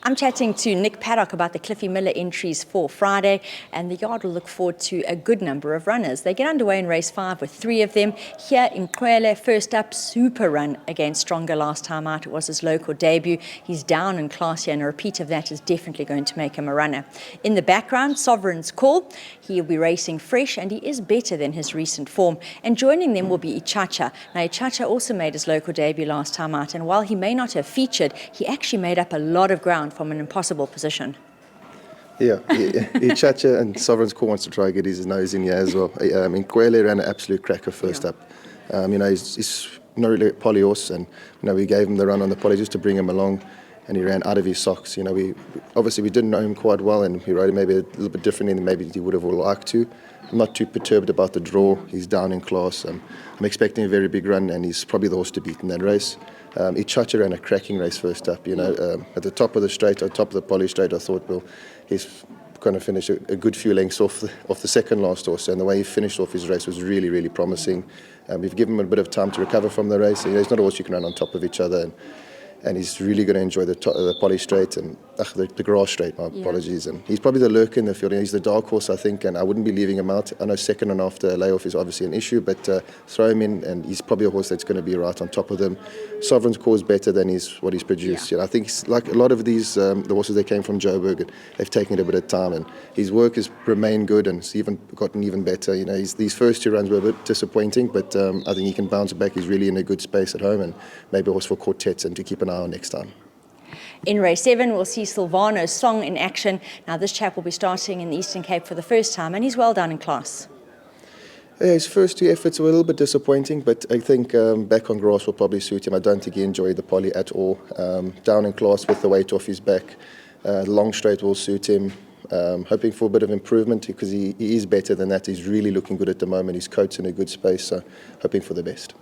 I'm chatting to Nick Paddock about the Cliffy Miller entries for Friday, and the yard will look forward to a good number of runners. They get underway in race 5 with 3 of them. Here in Kwele, first up, super run against Stronger last time out. It was his local debut. He's down in class here, and a repeat of that is definitely going to make him a runner. In the background, Sovereign's Call. He'll be racing fresh, and he is better than his recent form. And joining them will be Ichacha. Now, Ichacha also made his local debut last time out, and while he may not have featured, he actually made up a lot of ground from an impossible position. Yeah, Ichacha and Sovereign's Call wants to try and get his nose in here as well. In Kwele ran an absolute cracker first up. He's not really a poly horse, and we gave him the run on the poly just to bring him along, and he ran out of his socks. We didn't know him quite well, and he rode him maybe a little bit differently than maybe he would have liked to. I'm not too perturbed about the draw. He's down in class. I'm expecting a very big run, and he's probably the horse to beat in that race. Ichacha ran a cracking race first up. At the top of the straight, at the top of the poly straight, I thought, well, he's going to finish a good few lengths off the second last horse, and the way he finished off his race was really, really promising. We've given him a bit of time to recover from the race. He's not a horse you can run on top of each other, and he's really going to enjoy the poly straight and the grass straight, my apologies. And he's probably the lurker in the field, and he's the dark horse, I think, and I wouldn't be leaving him out. I know second and after layoff is obviously an issue, but throw him in, and he's probably a horse that's going to be right on top of them. Sovereign's Call is better than what he's produced. I think like a lot of these, the horses that came from Joburg, they've taken it a bit of time, and his work has remained good, and it's gotten even better. These first 2 runs were a bit disappointing, but I think he can bounce back. He's really in a good space at home, and maybe a horse for quartets and to keep an eye on next time. In race 7, we'll see Silvano's Song in action. Now, this chap will be starting in the Eastern Cape for the first time, and he's well down in class. Yeah, his first 2 efforts were a little bit disappointing, but I think back on grass will probably suit him. I don't think he enjoyed the poly at all. Down in class with the weight off his back. Long straight will suit him. Hoping for a bit of improvement because he is better than that. He's really looking good at the moment. His coat's in a good space, so hoping for the best.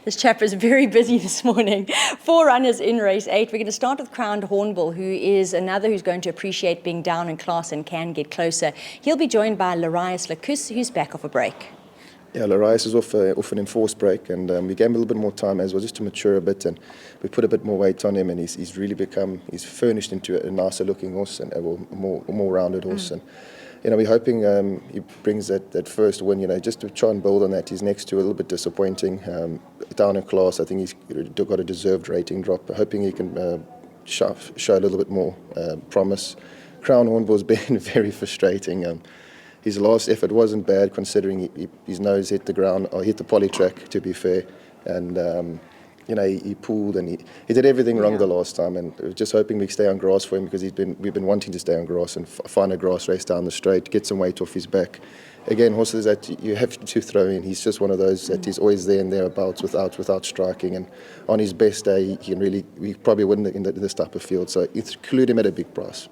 This chap is very busy this morning. 4 runners in race 8. We're going to start with Crowned Hornbill, who is another who's going to appreciate being down in class and can get closer. He'll be joined by Larius Lacus, who's back off a break. Yeah, Larius is off an enforced break, and we gave him a little bit more time as well, just to mature a bit, and we put a bit more weight on him, and he's really he's furnished into a nicer looking horse and a more rounded horse. And we're hoping he brings that first win, just to try and build on that. His next 2 a little bit disappointing. Down in class, I think he's got a deserved rating drop. Hoping he can show a little bit more promise. Crowned Hornbill's been very frustrating. His last effort wasn't bad considering his nose hit the ground, or hit the poly track, to be fair. And he pulled and he did everything wrong the last time, and we're just hoping we stay on grass for him because we've been wanting to stay on grass and find a grass race down the straight, get some weight off his back. Again, horses that you have to throw in. He's just one of those that he's always there and thereabouts without striking, and on his best day we probably win in this type of field. So include him at a big price.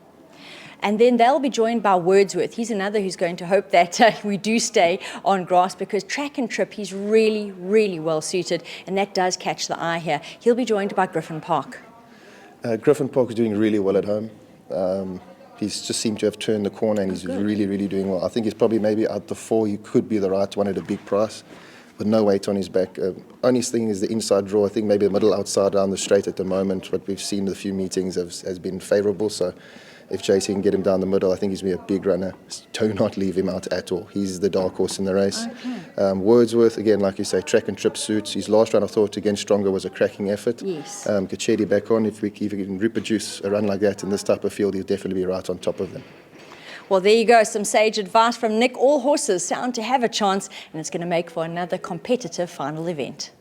And then they'll be joined by Wordsworth. He's another who's going to hope that we do stay on grass, because track and trip, he's really, really well suited, and that does catch the eye here. He'll be joined by Griffin Park. Griffin Park is doing really well at home. He's just seemed to have turned the corner, and he's really, really doing well. I think he's probably maybe out the 4, he could be the right one at a big price, with no weight on his back. Only thing is the inside draw. I think maybe the middle outside down the straight at the moment, what we've seen in a few meetings has been favourable. So if JC can get him down the middle, I think he's going to be a big runner. Do not leave him out at all. He's the dark horse in the race. Okay. Wordsworth, again, like you say, track and trip suits. His last run, I thought, against Stronger was a cracking effort. Yes. Kachedi back on. If he can reproduce a run like that in this type of field, he'll definitely be right on top of them. Well, there you go. Some sage advice from Nick. All horses sound to have a chance, and it's going to make for another competitive final event.